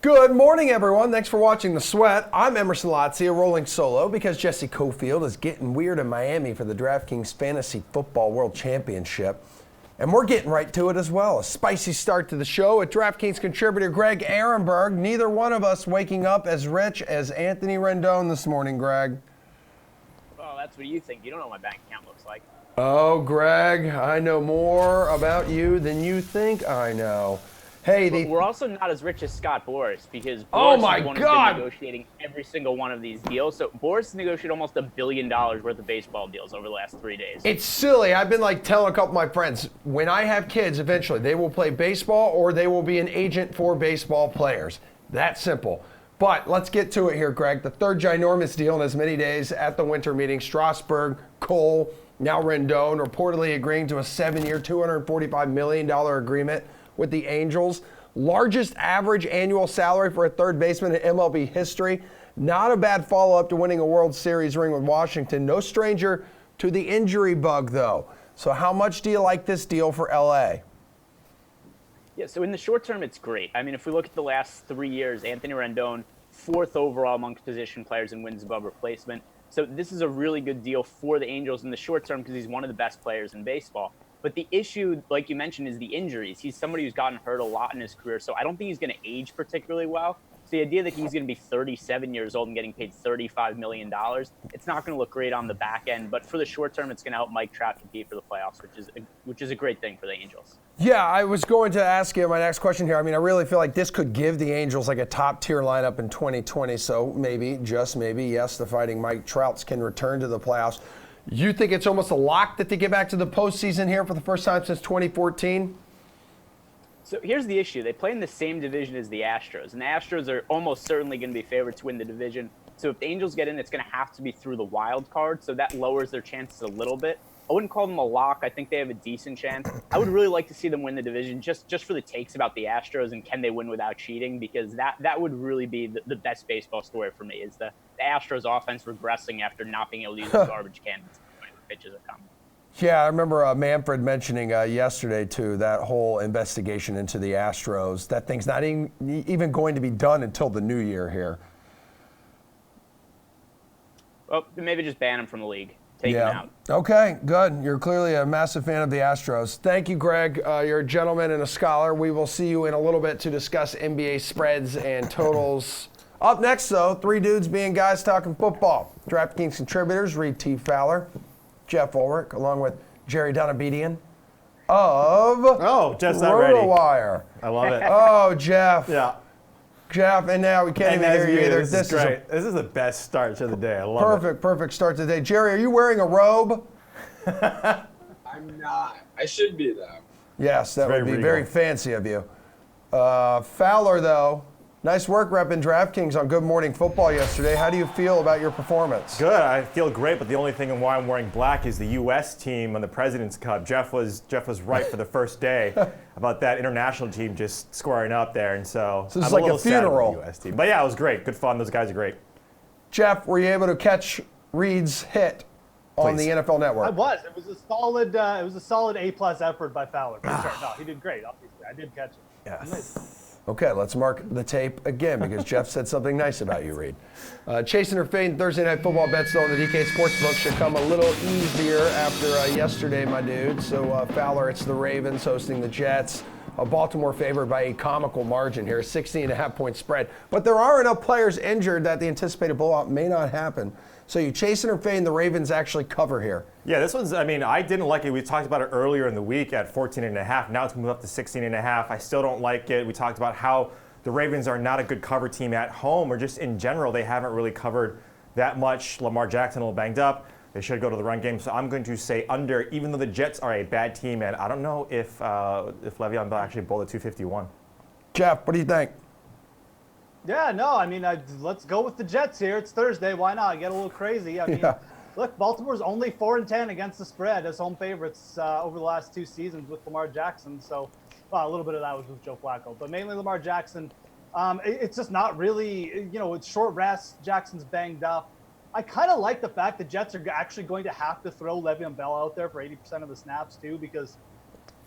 Good morning, everyone. Thanks for watching The Sweat. I'm Emerson Lotzia, rolling solo because Jesse Cofield is getting weird in Miami for the DraftKings Fantasy Football World Championship. And we're getting right to it as well. A spicy start to the show with DraftKings contributor Greg Ehrenberg. Neither one of us waking up as rich as Anthony Rendon this morning, Greg. Well, that's what you think. You don't know what my bank account looks like. Oh, Greg, I know more about you than you think I know. Hey, we're also not as rich as Scott Boras because Oh Boras my is the one who's God. been negotiating every single one of these deals. So Boras negotiated almost $1 billion worth of baseball deals over the last 3 days. It's silly. I've been telling a couple of my friends, when I have kids, eventually they will play baseball or they will be an agent for baseball players. That simple. But let's get to it here, Greg. The third ginormous deal in as many days at the winter meeting. Strasburg, Cole, now Rendon, reportedly agreeing to a 7-year, $245 million agreement with the Angels. Largest average annual salary for a third baseman in MLB history. Not a bad follow-up to winning a World Series ring with Washington. No stranger to the injury bug, though. So how much do you like this deal for LA? Yeah, so in the short term, it's great. I mean, if we look at the last 3 years, Anthony Rendon, 4th overall amongst position players in wins above replacement. So this is a really good deal for the Angels in the short term because he's one of the best players in baseball. But the issue, like you mentioned, is the injuries. He's somebody who's gotten hurt a lot in his career, so I don't think he's going to age particularly well. So the idea that he's going to be 37 years old and getting paid $35 million, it's not going to look great on the back end. But for the short term, it's going to help Mike Trout compete for the playoffs, which is a great thing for the Angels. Yeah, I was going to ask you my next question here. I mean, I really feel like this could give the Angels like a top-tier lineup in 2020. So maybe, just maybe, yes, the Fighting Mike Trouts can return to the playoffs. You think it's almost a lock that they get back to the postseason here for the first time since 2014? So here's the issue. They play in the same division as the Astros, and the Astros are almost certainly going to be favorites to win the division. So if the Angels get in, it's going to have to be through the wild card, so that lowers their chances a little bit. I wouldn't call them a lock. I think they have a decent chance. I would really like to see them win the division just for the takes about the Astros and can they win without cheating, because that would really be the best baseball story for me, is the Astros offense regressing after not being able to use the garbage can when the pitches are coming. Yeah, I remember Manfred mentioning yesterday, too, that whole investigation into the Astros. That thing's not even going to be done until the new year here. Well, maybe just ban them from the league. Take them out. Okay, good. You're clearly a massive fan of the Astros. Thank you, Greg. You're a gentleman and a scholar. We will see you in a little bit to discuss NBA spreads and totals. Up next, though, 3 dudes being guys talking football. DraftKings contributors, Reed T. Fowler, Jeff Ulrich, along with Jerry Donabedian of Jeff's not ready. RotoWire. I love it. Oh, Jeff. Yeah. Jeff, and now we can't even hear you either. This is great. This is the best start to the day. I love Perfect start to the day. Jerry, are you wearing a robe? I'm not. I should be, though. Yes, that would be regal. very fancy of you. Fowler, though, nice work repping DraftKings on Good Morning Football yesterday. How do you feel about your performance? Good. I feel great, but the only thing why I'm wearing black is the U.S. team on the President's Cup. Jeff was right for the first day about that international team just squaring up there, and so it's I'm like a little a funeral. sad with the U.S. team. But yeah, it was great. Good fun. Those guys are great. Jeff, were you able to catch Reed's hit on the NFL Network? I was. It was a solid A+ effort by Fowler. For sure. No, he did great. Obviously, I did catch it. Yes. Nice. Okay, let's mark the tape again because Jeff said something nice about you, Reed. Chasing or fading Thursday night football bets, though, on the DK Sportsbook should come a little easier after yesterday, my dude. So, Fowler, it's the Ravens hosting the Jets. Baltimore favored by a comical margin here, 16.5-point spread. But there are enough players injured that the anticipated blowout may not happen. So you chasing or fading the Ravens actually cover here? Yeah, this one's, I didn't like it. We talked about it earlier in the week at 14.5. Now it's moved up to 16.5. I still don't like it. We talked about how the Ravens are not a good cover team at home, or just in general, they haven't really covered that much. Lamar Jackson a little banged up. They should go to the run game. So I'm going to say under, even though the Jets are a bad team, and I don't know if Le'Veon Bell actually bowled a 251. Jeff, what do you think? Yeah, no, let's go with the Jets here. It's Thursday. Why not? Get a little crazy. Look, Baltimore's only 4-10 against the spread as home favorites over the last 2 seasons with Lamar Jackson. So, a little bit of that was with Joe Flacco, but mainly Lamar Jackson. It's just not really, it's short rest. Jackson's banged up. I kind of like the fact the Jets are actually going to have to throw Le'Veon Bell out there for 80% of the snaps too, because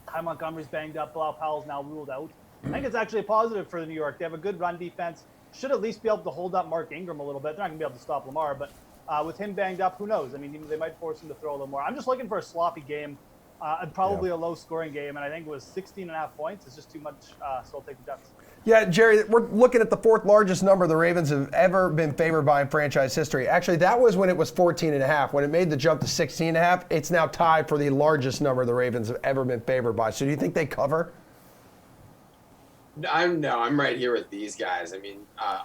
Ty Montgomery's banged up. Bilal Powell's now ruled out. I think it's actually a positive for New York. They have a good run defense. Should at least be able to hold up Mark Ingram a little bit. They're not going to be able to stop Lamar, but with him banged up, who knows? I mean, they might force him to throw a little more. I'm just looking for a sloppy game, and probably a low-scoring game, and I think it was 16.5 points. It's just too much, so I'll take the Jets. Yeah, Jerry, we're looking at the fourth largest number the Ravens have ever been favored by in franchise history. Actually, that was when it was 14.5. When it made the jump to 16.5, it's now tied for the largest number the Ravens have ever been favored by. So do you think they cover? I'm right here with these guys. I mean,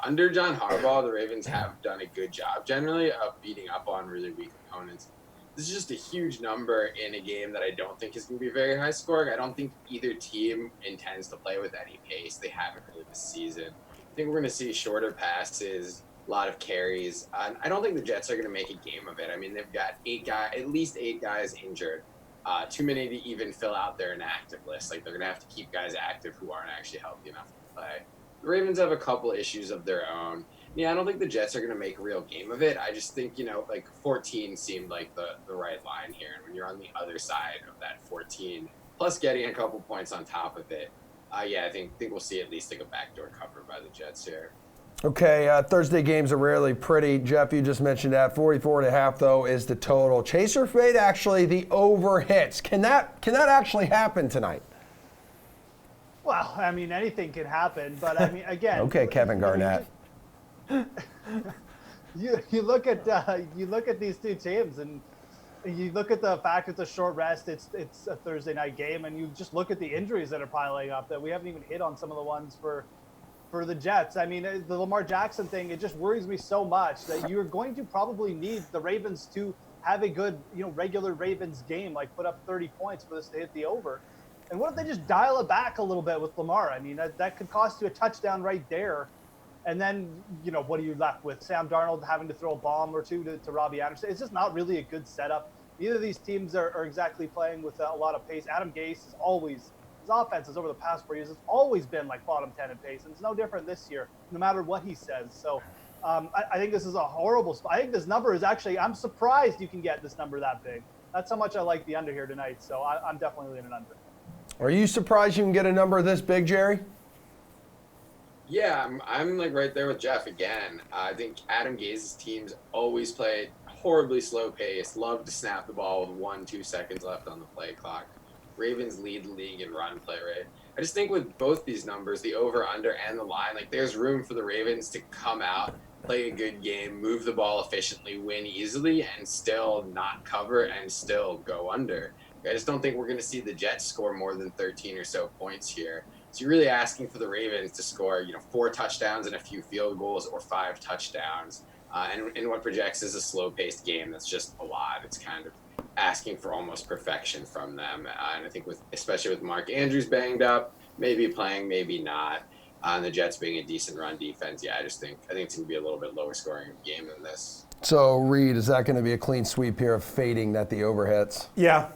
under John Harbaugh, the Ravens have done a good job generally of beating up on really weak opponents. This is just a huge number in a game that I don't think is going to be very high scoring. I don't think either team intends to play with any pace. They haven't really this season. I think we're going to see shorter passes, a lot of carries. I don't think the Jets are going to make a game of it. I mean, they've got at least eight guys injured. Too many to even fill out their inactive list. Like, they're going to have to keep guys active who aren't actually healthy enough to play. The Ravens have a couple issues of their own. Yeah, I don't think the Jets are going to make a real game of it. I just think, 14 seemed like the right line here. And when you're on the other side of that 14, plus getting a couple points on top of it, I think we'll see at least like a backdoor cover by the Jets here. Okay, Thursday games are rarely pretty. Jeff, you just mentioned that. 44.5, though, is the total. Chaser fade, actually, the over hits. Can that actually happen tonight? Well, I mean, anything can happen, but I mean, again. Okay, Kevin Garnett. You look at these two teams, and you look at the fact it's a short rest. It's a Thursday night game, and you just look at the injuries that are piling up. That we haven't even hit on some of the ones for the Jets. I mean, the Lamar Jackson thing, it just worries me so much that you're going to probably need the Ravens to have a good, regular Ravens game, like put up 30 points for this to hit the over. And what if they just dial it back a little bit with Lamar? I mean, that could cost you a touchdown right there. And then, what are you left with? Sam Darnold having to throw a bomb or two to Robbie Anderson. It's just not really a good setup. Neither of these teams are exactly playing with a lot of pace. Adam Gase is always, his offenses over the past 4 years has always been like bottom 10 in pace. And it's no different this year, no matter what he says. So I think this is a horrible spot. I think this number is actually, I'm surprised you can get this number that big. That's how much I like the under here tonight. So I'm definitely leaning under. Are you surprised you can get a number this big, Jerry? Yeah, I'm like right there with Jeff again. I think Adam Gaze's teams always play horribly slow pace, love to snap the ball with 1-2 seconds left on the play clock. Ravens lead the league in run play rate. I just think with both these numbers, the over, under, and the line, like there's room for the Ravens to come out, play a good game, move the ball efficiently, win easily, and still not cover and still go under. I just don't think we're going to see the Jets score more than 13 or so points here. So you're really asking for the Ravens to score, 4 touchdowns and a few field goals or 5 touchdowns. And in what projects as a slow-paced game, that's just a lot. It's kind of asking for almost perfection from them. And I think especially with Mark Andrews banged up, maybe playing, maybe not, and the Jets being a decent run defense, I think it's going to be a little bit lower scoring game than this. So, Reed, is that going to be a clean sweep here of fading that the over hits? Yeah.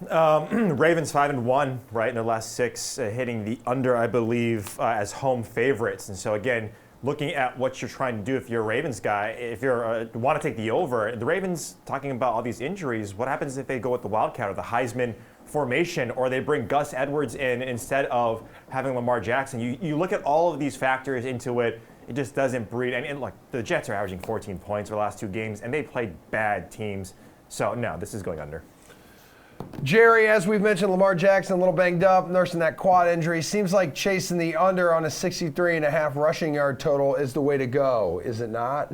Ravens 5-1, right, in their last 6, hitting the under, I believe, as home favorites. And so, again, looking at what you're trying to do if you're a Ravens guy, if you want to take the over, the Ravens, talking about all these injuries, what happens if they go with the Wildcat or the Heisman formation, or they bring Gus Edwards in instead of having Lamar Jackson? You look at all of these factors into it. It just doesn't breed. And like the Jets are averaging 14 points for the last 2 games, and they played bad teams. So, no, this is going under. Jerry, as we've mentioned, Lamar Jackson a little banged up, nursing that quad injury. Seems like chasing the under on a 63.5 rushing yard total is the way to go, is it not?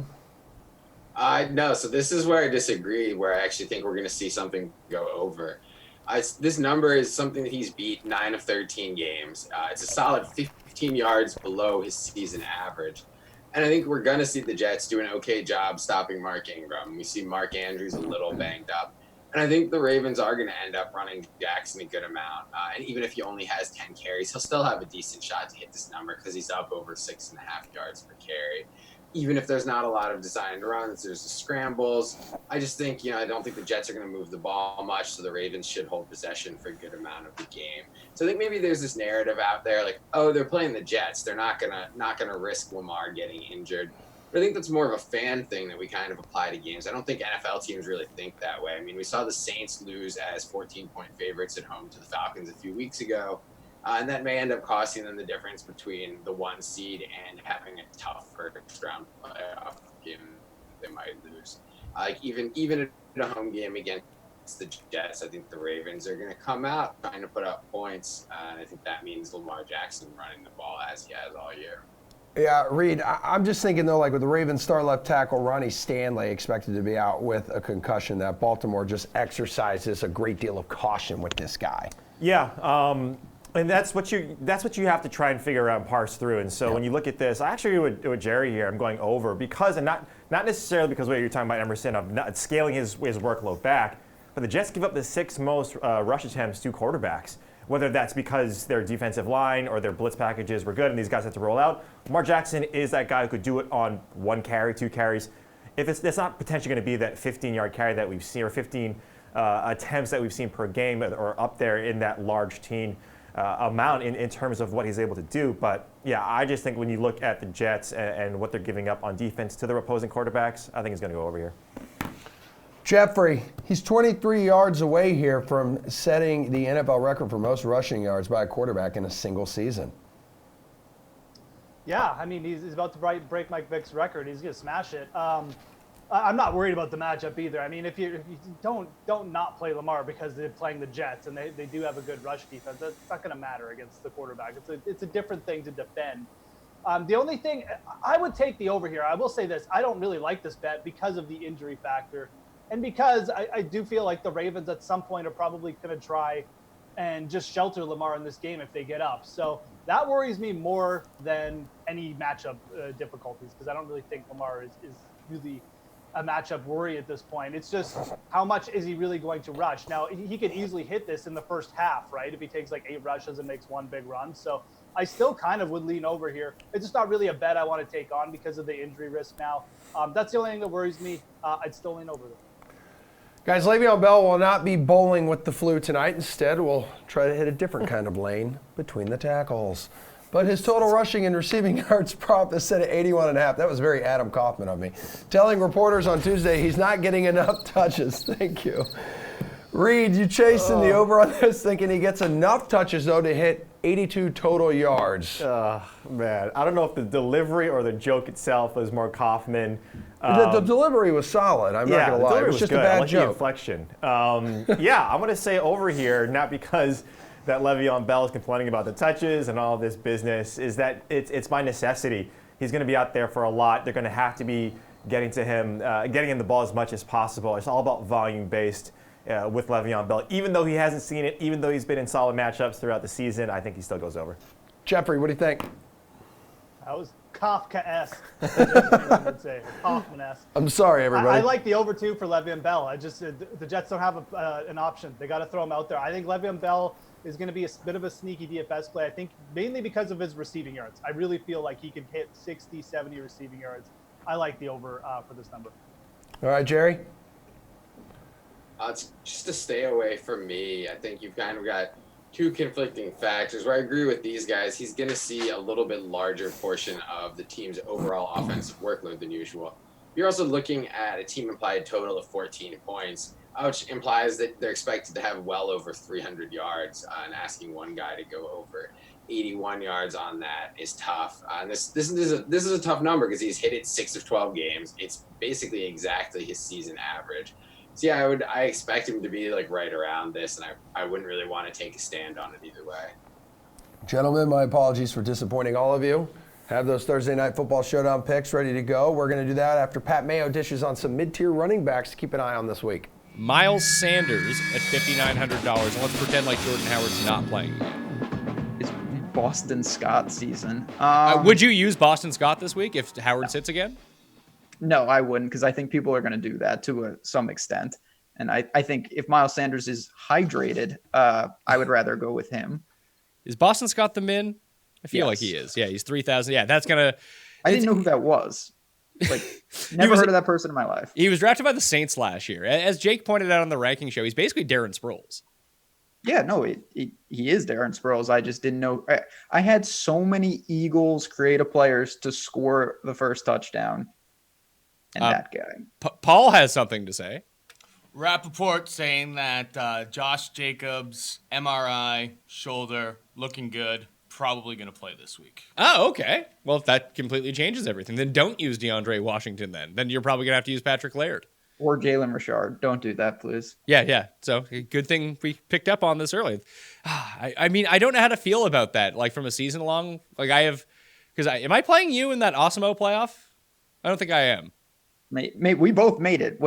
No, so this is where I disagree, where I actually think we're going to see something go over. This number is something that he's beat 9 of 13 games. It's a solid 15 yards below his season average. And I think we're going to see the Jets do an okay job stopping Mark Ingram. We see Mark Andrews a little banged up. And I think the Ravens are going to end up running Jackson a good amount. And even if he only has 10 carries, he'll still have a decent shot to hit this number because he's up over 6.5 yards per carry. Even if there's not a lot of designed runs, there's the scrambles. I just think, I don't think the Jets are going to move the ball much, so the Ravens should hold possession for a good amount of the game. So I think maybe there's this narrative out there like, oh, they're playing the Jets. They're not gonna risk Lamar getting injured. But I think that's more of a fan thing that we kind of apply to games. I don't think NFL teams really think that way. I mean, we saw the Saints lose as 14-point favorites at home to the Falcons a few weeks ago. And that may end up costing them the difference between the 1 seed and having a tough first round playoff game they might lose. Even in a home game against the Jets, I think the Ravens are going to come out trying to put up points. And I think that means Lamar Jackson running the ball as he has all year. Yeah, Reed, I'm just thinking, though, like with the Ravens star left tackle, Ronnie Stanley, expected to be out with a concussion, that Baltimore just exercises a great deal of caution with this guy. Yeah, and that's what you have to try and figure out and parse through. And so when you look at this, I actually with Jerry here, I'm going over because, and not necessarily because what you're talking about Emerson of not scaling his workload back, but the Jets give up the 6th most rush attempts to quarterbacks. Whether that's because their defensive line or their blitz packages were good and these guys have to roll out. Lamar Jackson is that guy who could do it on 1 carry, 2 carries. If it's not potentially going to be that 15-yard carry that we've seen or 15 attempts that we've seen per game or up there in that large teen amount in terms of what he's able to do. But yeah, I just think when you look at the Jets and what they're giving up on defense to their opposing quarterbacks, I think it's going to go over here. Jeffrey, he's 23 yards away here from setting the NFL record for most rushing yards by a quarterback in a single season. Yeah, I mean, he's about to break Mike Vick's record. He's going to smash it. I'm not worried about the matchup either. I mean, if you don't not play Lamar because they're playing the Jets and they do have a good rush defense, that's not going to matter against the quarterback. It's a different thing to defend. The only thing, I would take the over here. I will say this. I don't really like this bet because of the injury factor. And because I do feel like the Ravens at some point are probably going to try and just shelter Lamar in this game if they get up. So that worries me more than any matchup difficulties because I don't really think Lamar is really a matchup worry at this point. It's just how much is he really going to rush? Now, he could easily hit this in the first half, right, if he takes like 8 rushes and makes 1 big run. So I still kind of would lean over here. It's just not really a bet I want to take on because of the injury risk now. That's the only thing that worries me. I'd still lean over there. Guys, Le'Veon Bell will not be bowling with the flu tonight. Instead, we'll try to hit a different kind of lane between the tackles. But his total rushing and receiving yards prop is set at 81.5. That was very Adam Kaufman of me. Telling reporters on Tuesday he's not getting enough touches. Thank you. Reed, you chasing the over on this, thinking he gets enough touches, though, to hit 82 total yards. Man, I don't know if the delivery or the joke itself was more Kaufman. The delivery was solid. I'm not going to lie. It was just good. a bad I like joke. The inflection. Yeah, I'm going to say over here, not because that Le'Veon Bell is complaining about the touches and all this business, is that it's by necessity. He's going to be out there for a lot. They're going to have to be getting to him, getting him the ball as much as possible. It's all about volume-based with Le'Veon Bell. Even though he hasn't seen it, even though he's been in solid matchups throughout the season, I think he still goes over. Jeffrey, what do you think? That was Kafka-esque. I'd say Kaufman-esque. I'm sorry, everybody. I like the over 2 for Le'Veon Bell. The Jets don't have an option. They got to throw him out there. I think Le'Veon Bell is going to be a bit of a sneaky DFS play. I think mainly because of his receiving yards. I really feel like he could hit 60, 70 receiving yards. I like the over for this number. All right, Jerry? It's just a stay away from me. I think you've kind of got 2 conflicting factors. Where I agree with these guys, he's going to see a little bit larger portion of the team's overall offensive workload than usual. You're also looking at a team implied total of 14 points, which implies that they're expected to have well over 300 yards, and asking one guy to go over 81 yards on that is tough. And this is a tough number because he's hit it 6 of 12 games. It's basically exactly his season average. So yeah, I expect him to be like right around this, and I wouldn't really want to take a stand on it either way. Gentlemen, my apologies for disappointing all of you. Have those Thursday Night Football Showdown picks ready to go. We're going to do that after Pat Mayo dishes on some mid-tier running backs to keep an eye on this week. Myles Sanders at $5,900, and let's pretend like Jordan Howard's not playing again. It's Boston Scott season. Would you use Boston Scott this week if Howard sits again? No, I wouldn't, because I think people are going to do that to some extent. And I think if Myles Sanders is hydrated, I would rather go with him. Is Boston Scott the min? I feel like Yes. he is. Yeah, he's 3,000. Yeah, that's going to... I didn't know who that was. Like, never heard of that person in my life. He was drafted by the Saints last year. As Jake pointed out on the ranking show, he's basically Darren Sproles. Yeah, no, he is Darren Sproles. I just didn't know. I had so many Eagles creative players to score the first touchdown. And that guy. Paul has something to say. Rappaport saying that Josh Jacobs, MRI, shoulder, looking good. Probably going to play this week. Oh, okay. Well, if that completely changes everything, then don't use DeAndre Washington then. Then you're probably going to have to use Patrick Laird. Or Jalen Richard. Don't do that, please. Yeah. So good thing we picked up on this early. I mean, I don't know how to feel about that. Like from a season long, like am I playing you in that Osmo playoff? I don't think I am. Mate, we both made it.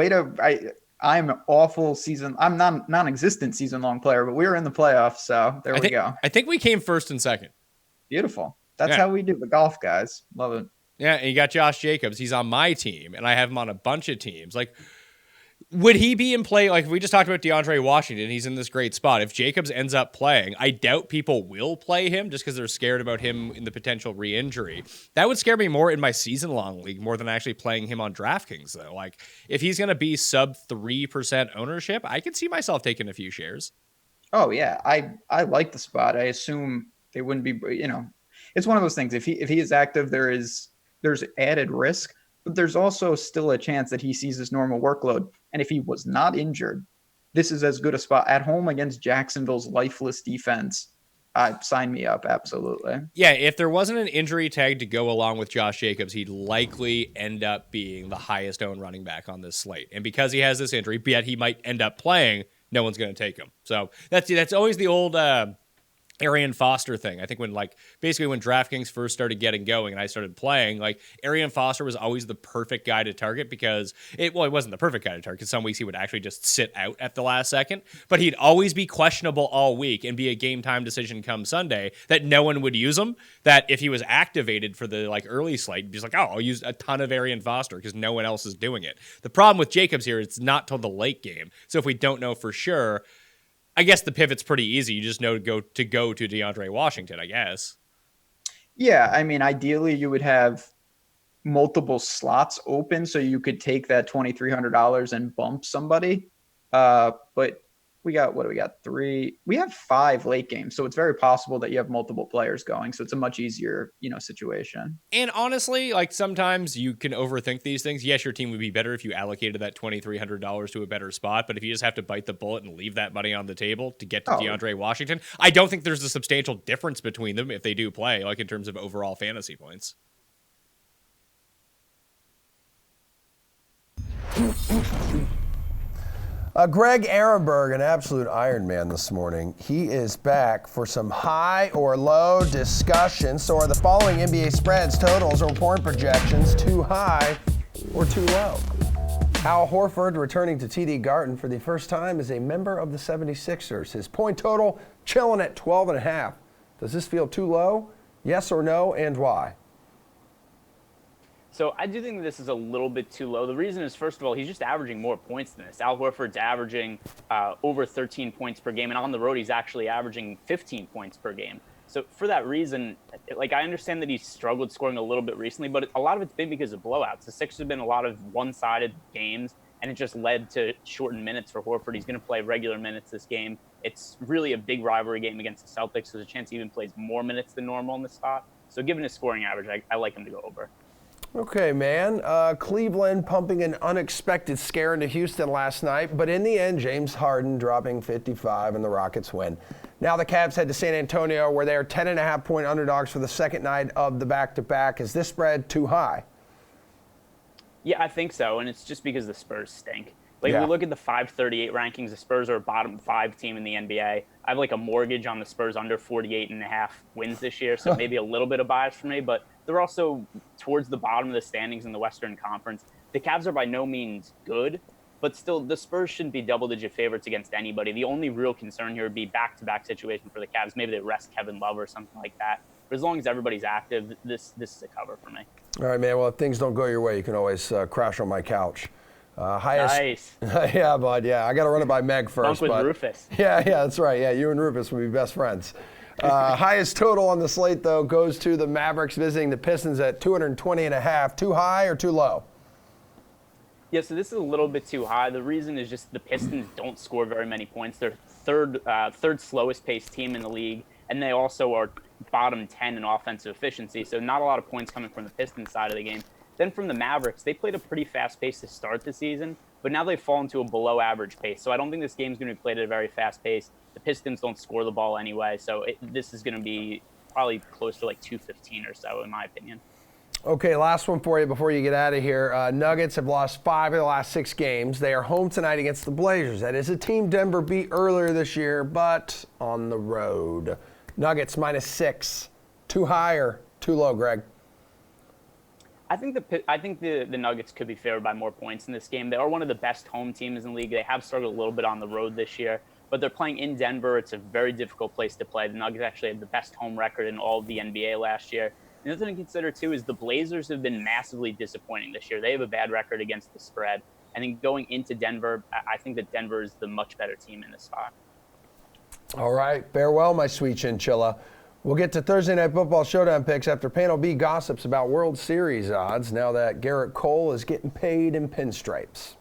I'm awful season. I'm non-existent season long player, but we were in the playoffs, so we go. I think we came first and second. Beautiful. That's how we do the golf, guys. Love it. Yeah, and you got Josh Jacobs. He's on my team, and I have him on a bunch of teams. Like, would he be in play? Like, if we just talked about DeAndre Washington, he's in this great spot. If Jacobs ends up playing, I doubt people will play him just because they're scared about him in the potential re-injury. That would scare me more in my season-long league more than actually playing him on DraftKings, though. Like, if he's going to be sub 3% ownership, I could see myself taking a few shares. Oh, yeah. I like the spot. I assume they wouldn't be, it's one of those things. If he is active, there's added risk, but there's also still a chance that he sees his normal workload. And if he was not injured, this is as good a spot at home against Jacksonville's lifeless defense. Sign me up. Absolutely. Yeah. If there wasn't an injury tag to go along with Josh Jacobs, he'd likely end up being the highest owned running back on this slate. And because he has this injury, yet he might end up playing, no one's going to take him. So that's always the old, Arian Foster thing. I think when DraftKings first started getting going and I started playing, like Arian Foster was always the perfect guy to target because it wasn't the perfect guy to target because some weeks he would actually just sit out at the last second, but he'd always be questionable all week and be a game time decision come Sunday that no one would use him. That if he was activated for the early slate, he'd be like, oh, I'll use a ton of Arian Foster because no one else is doing it. The problem with Jacobs here, it's not till the late game. So if we don't know for sure, I guess the pivot's pretty easy. You just know to go to DeAndre Washington, I guess. Yeah, I mean, ideally you would have multiple slots open so you could take that $2,300 and bump somebody. But we got 3. We have 5 late games, so it's very possible that you have multiple players going. So it's a much easier, situation. And honestly, sometimes you can overthink these things. Yes, your team would be better if you allocated that $2,300 to a better spot. But if you just have to bite the bullet and leave that money on the table to get to DeAndre Washington, I don't think there's a substantial difference between them if they do play, in terms of overall fantasy points. Greg Ehrenberg, an absolute Iron Man this morning. He is back for some high or low discussion. So are the following NBA spreads, totals, or point projections too high or too low? Al Horford returning to TD Garden for the first time as a member of the 76ers. His point total chilling at 12.5. Does this feel too low? Yes or no, and why? So I do think this is a little bit too low. The reason is, first of all, he's just averaging more points than this. Al Horford's averaging over 13 points per game, and on the road he's actually averaging 15 points per game. So for that reason, I understand that he's struggled scoring a little bit recently, but a lot of it's been because of blowouts. The Sixers have been a lot of one-sided games, and it just led to shortened minutes for Horford. He's going to play regular minutes this game. It's really a big rivalry game against the Celtics, so there's a chance he even plays more minutes than normal in this spot. So given his scoring average, I like him to go over. Okay, man. Cleveland pumping an unexpected scare into Houston last night, but in the end, James Harden dropping 55 and the Rockets win. Now the Cavs head to San Antonio where they are 10.5-point underdogs for the second night of the back-to-back. Is this spread too high? Yeah, I think so, and it's just because the Spurs stink. If we look at the 538 rankings, the Spurs are a bottom 5 team in the NBA. I have a mortgage on the Spurs under 48.5 wins this year, so maybe a little bit of bias for me, but they're also towards the bottom of the standings in the Western Conference. The Cavs are by no means good, but still the Spurs shouldn't be double-digit favorites against anybody. The only real concern here would be back-to-back situation for the Cavs. Maybe they rest Kevin Love or something like that. But as long as everybody's active, this is a cover for me. All right, man. Well, if things don't go your way, you can always crash on my couch. Nice. Yeah, bud. Yeah, I got to run it by Meg first. Bunk with Rufus. Yeah, that's right. Yeah, you and Rufus will be best friends. Highest total on the slate, though, goes to the Mavericks visiting the Pistons at 220.5. Too high or too low? Yeah, so this is a little bit too high. The reason is just the Pistons don't score very many points. They're third slowest paced team in the league, and they also are bottom 10 in offensive efficiency, so not a lot of points coming from the Pistons side of the game. Then from the Mavericks, they played a pretty fast pace to start the season, but now they've fallen to a below average pace. So I don't think this game's going to be played at a very fast pace. The Pistons don't score the ball anyway, so this is going to be probably close to like 215 or so, in my opinion. Okay, last one for you before you get out of here. Nuggets have lost 5 of the last 6 games. They are home tonight against the Blazers. That is a team Denver beat earlier this year, but on the road. Nuggets -6. Too high or too low, Greg? I think the Nuggets could be favored by more points in this game. They are one of the best home teams in the league. They have struggled a little bit on the road this year, but they're playing in Denver. It's a very difficult place to play. The Nuggets actually had the best home record in all of the NBA last year. Another thing to consider, too, is the Blazers have been massively disappointing this year. They have a bad record against the spread. I think going into Denver, I think that Denver is the much better team in this spot. All right. Farewell, my sweet chinchilla. We'll get to Thursday Night Football Showdown picks after Panel B gossips about World Series odds now that Garrett Cole is getting paid in pinstripes.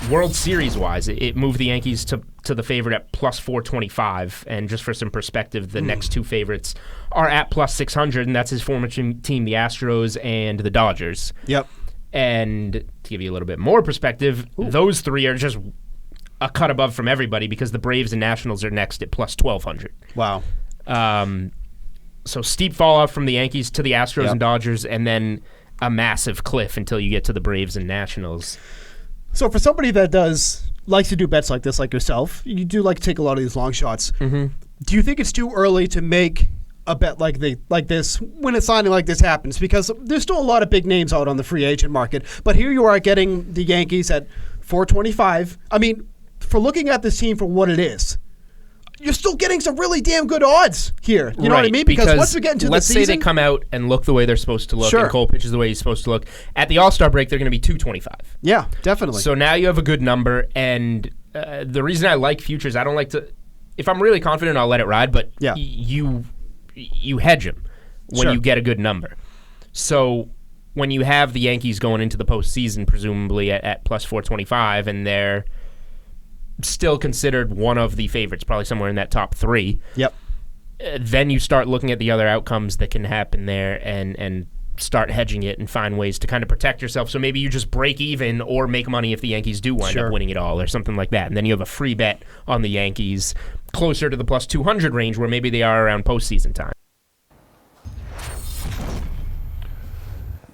World Series-wise, it moved the Yankees to the favorite at plus 425. And just for some perspective, the next two favorites are at plus 600, and that's his former team, the Astros and the Dodgers. Yep. And to give you a little bit more perspective, those three are just a cut above from everybody because the Braves and Nationals are next at plus 1,200. Wow. So steep fall off from the Yankees to the Astros and Dodgers, and then a massive cliff until you get to the Braves and Nationals. So for somebody that likes to do bets like this, like yourself, you do like to take a lot of these long shots. Mm-hmm. Do you think it's too early to make a bet like this when a signing like this happens? Because there's still a lot of big names out on the free agent market, but here you are getting the Yankees at 425. I mean, for looking at this team for what it is, you're still getting some really damn good odds here. You know what I mean? Because once we get into let's the season, say they come out and look the way they're supposed to look, and Cole pitches the way he's supposed to look. At the All-Star break, they're going to be 225. Yeah, definitely. So now you have a good number, and the reason I like futures, I don't like to. If I'm really confident, I'll let it ride. But you hedge them when you get a good number. So when you have the Yankees going into the postseason, presumably at plus 425, and they're still considered one of the favorites, probably somewhere in that top 3. Yep. Then you start looking at the other outcomes that can happen there and start hedging it and find ways to kind of protect yourself. So maybe you just break even or make money if the Yankees do wind up winning it all or something like that. And then you have a free bet on the Yankees closer to the plus 200 range where maybe they are around postseason time.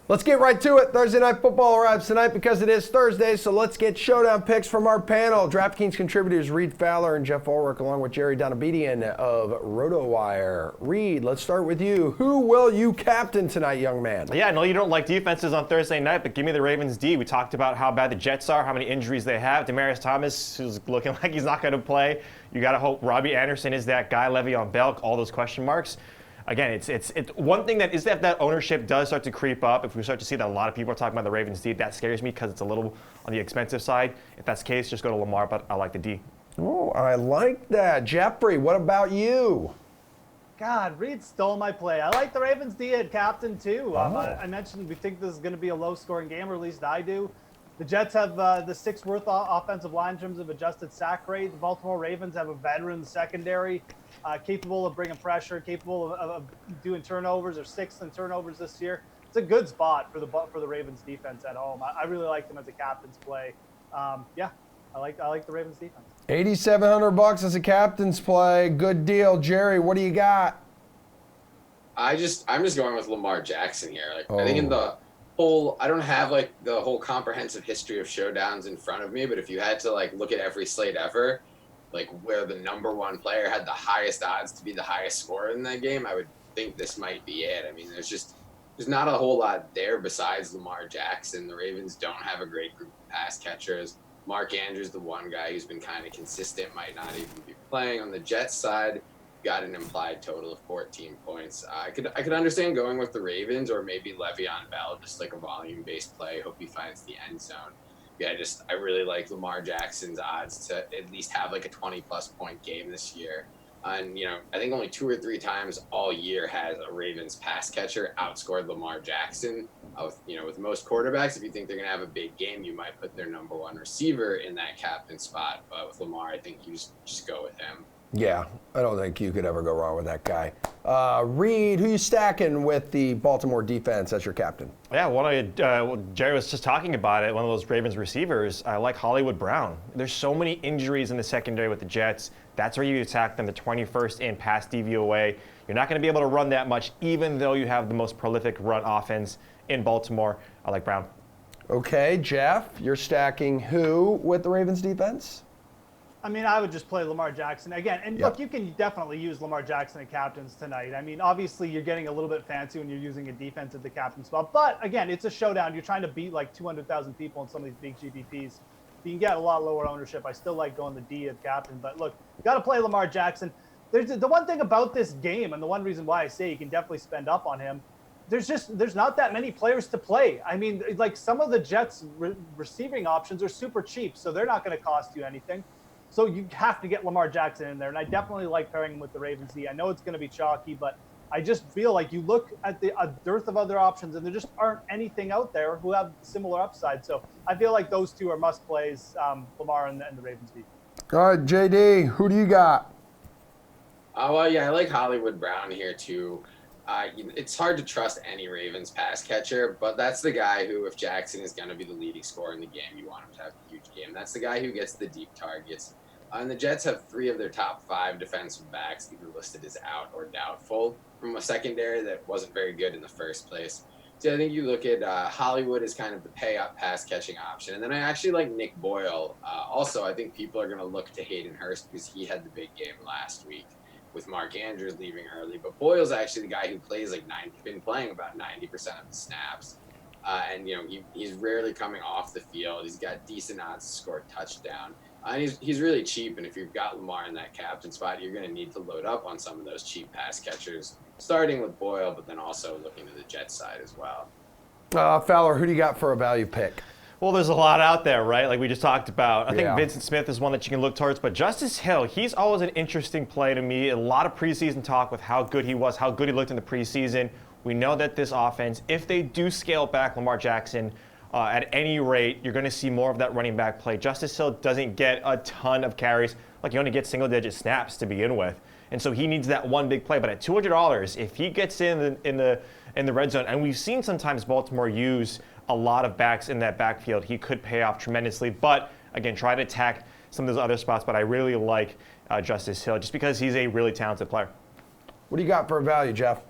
Let's get right to it. Thursday Night Football arrives tonight because it is Thursday, so let's get showdown picks from our panel. DraftKings contributors Reed Fowler and Jeff Ulrich, along with Jerry Donabedian of RotoWire. Reed, let's start with you. Who will you captain tonight, young man? Yeah, I know you don't like defenses on Thursday night, but give me the Ravens D. We talked about how bad the Jets are, how many injuries they have. Demaryius Thomas, who's looking like he's not going to play. You got to hope Robbie Anderson is that guy, Le'Veon Bell, all those question marks. Again, it's one thing that is that ownership does start to creep up. If we start to see that a lot of people are talking about the Ravens D, that scares me because it's a little on the expensive side. If that's the case, just go to Lamar, but I like the D. Oh, I like that. Jeffrey, what about you? God, Reed stole my play. I like the Ravens D at captain, too. I mentioned we think this is going to be a low-scoring game, or at least I do. The Jets have the 6th worst offensive line in terms of adjusted sack rate. The Baltimore Ravens have a veteran secondary capable of bringing pressure, capable of doing turnovers, or 6th in turnovers this year. It's a good spot for the Ravens defense at home. I really like them as a captain's play. I like the Ravens defense. $8,700 as a captain's play. Good deal. Jerry, what do you got? I'm just going with Lamar Jackson here. I think in the whole, I don't have the whole comprehensive history of showdowns in front of me, but if you had to look at every slate ever, where the number one player had the highest odds to be the highest scorer in that game, I would think this might be it. I mean, there's not a whole lot there besides Lamar Jackson. The Ravens don't have a great group of pass catchers. Mark Andrews, the one guy who's been kind of consistent, might not even be playing. On the Jets side, got an implied total of 14 points. I could understand going with the Ravens or maybe Le'Veon Bell, just a volume-based play. Hope he finds the end zone. Yeah, I really like Lamar Jackson's odds to at least have a 20-plus point game this year. And, I think only 2 or 3 times all year has a Ravens pass catcher outscored Lamar Jackson. With most quarterbacks, if you think they're going to have a big game, you might put their number one receiver in that captain spot. But with Lamar, I think you just go with him. Yeah, I don't think you could ever go wrong with that guy. Reed, who you stacking with the Baltimore defense as your captain? Yeah, Jerry was just talking about it. One of those Ravens receivers, I like Hollywood Brown. There's so many injuries in the secondary with the Jets. That's where you attack them, the 21st in pass DVOA. You're not going to be able to run that much, even though you have the most prolific run offense in Baltimore. I like Brown. Okay, Jeff, you're stacking who with the Ravens defense? I mean, I would just play Lamar Jackson again. And look, you can definitely use Lamar Jackson at captains tonight. I mean, obviously, you're getting a little bit fancy when you're using a defense at the captain spot. But again, it's a showdown. You're trying to beat like 200,000 people in some of these big GPPs. You can get a lot lower ownership. I still like going the D at captain. But look, you got to play Lamar Jackson. There's the one thing about this game, and the one reason why I say you can definitely spend up on him. There's not that many players to play. I mean, like some of the Jets receiving options are super cheap, so they're not going to cost you anything. So you have to get Lamar Jackson in there, and I definitely like pairing him with the Ravens D. I know it's going to be chalky, but I just feel like you look at a dearth of other options, and there just aren't anything out there who have similar upside. So I feel like those two are must plays, Lamar and the Ravens D. All right, JD, who do you got? Well, yeah, I like Hollywood Brown here too. It's hard to trust any Ravens pass catcher, but that's the guy who, if Jackson is going to be the leading scorer in the game, you want him to have a huge game. That's the guy who gets the deep targets. And the Jets have 3 of their top 5 defensive backs either listed as out or doubtful from a secondary that wasn't very good in the first place. So I think you look at Hollywood as kind of the pay-up pass-catching option. And then I actually like Nick Boyle. Also, I think people are going to look to Hayden Hurst because he had the big game last week with Mark Andrews leaving early. But Boyle's actually the guy who plays been playing about 90% of the snaps. And, he's rarely coming off the field. He's got decent odds to score a touchdown. And he's really cheap, and if you've got Lamar in that captain spot, you're going to need to load up on some of those cheap pass catchers, starting with Boyle, but then also looking to the Jets side as well. Fowler, who do you got for a value pick? Well, there's a lot out there, right? Like we just talked about. I think Vincent Smith is one that you can look towards, but Justice Hill, he's always an interesting play to me. A lot of preseason talk with how good he was, how good he looked in the preseason. We know that this offense, if they do scale back Lamar Jackson, at any rate, you're going to see more of that running back play. Justice Hill doesn't get a ton of carries. Like, he only gets single-digit snaps to begin with. And so he needs that one big play. But at $200, if he gets in the red zone, and we've seen sometimes Baltimore use a lot of backs in that backfield, he could pay off tremendously. But, again, try to attack some of those other spots. But I really like Justice Hill just because he's a really talented player. What do you got for a value, Jeff?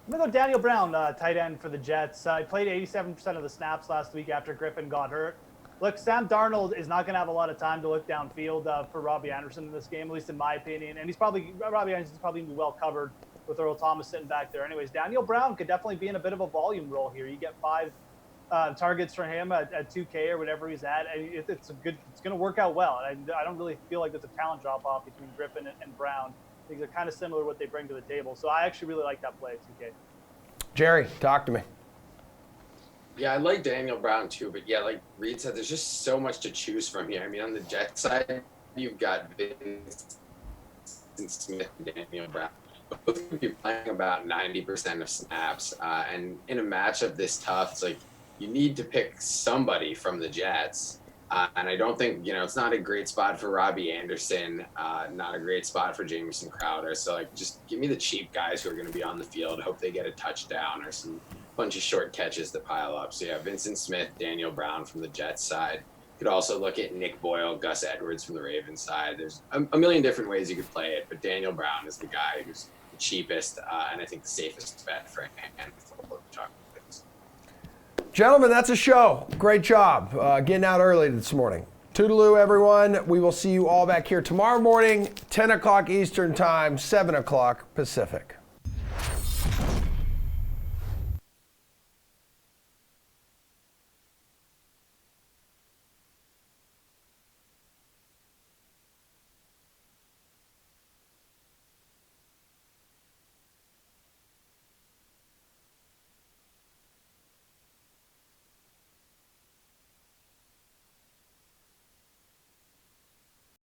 I'm going to go Daniel Brown, tight end for the Jets. He played 87% of the snaps last week after Griffin got hurt. Look, Sam Darnold is not going to have a lot of time to look downfield for Robbie Anderson in this game, at least in my opinion. And Robbie Anderson's probably going to be well covered with Earl Thomas sitting back there. Anyways, Daniel Brown could definitely be in a bit of a volume role here. You get 5 targets for him at 2K or whatever he's at. And it's going to work out well. I don't really feel like there's a talent drop-off between Griffin and Brown. I think they're kind of similar what they bring to the table. So I actually really like that play at 2K. Jerry, talk to me. Yeah, I like Daniel Brown too, but yeah, like Reed said, there's just so much to choose from here. I mean, on the Jets side, you've got Vincent Smith and Daniel Brown. Both of you playing about 90% of snaps. And in a matchup this tough, it's like you need to pick somebody from the Jets. And I don't think, it's not a great spot for Robbie Anderson, not a great spot for Jamison Crowder. So, just give me the cheap guys who are going to be on the field. Hope they get a touchdown or some bunch of short catches to pile up. So, yeah, Vincent Smith, Daniel Brown from the Jets side. You could also look at Nick Boyle, Gus Edwards from the Ravens side. There's a million different ways you could play it, but Daniel Brown is the guy who's the cheapest and I think the safest bet for a handful of chocolate. Gentlemen, that's a show. Great job getting out early this morning. Toodaloo, everyone. We will see you all back here tomorrow morning, 10 o'clock Eastern Time, 7 o'clock Pacific.